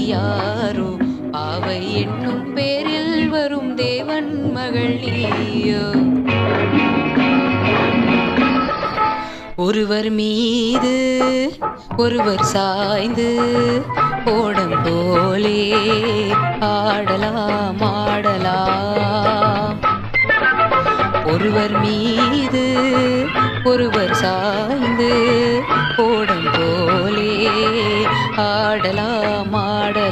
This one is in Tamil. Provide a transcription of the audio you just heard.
யாரோ பாவை என்னும் பேரில் வரும் தேவன் மகள் நீயோ. ஒருவர் மீது ஒருவர் சாய்ந்து ஓடம் போலே ஆடலாம் ஆடலாம். ஒருவர் மீது ஒருவர் சாய்ந்து ஓடம் போலே ஆடலாம் ஆடலாம்.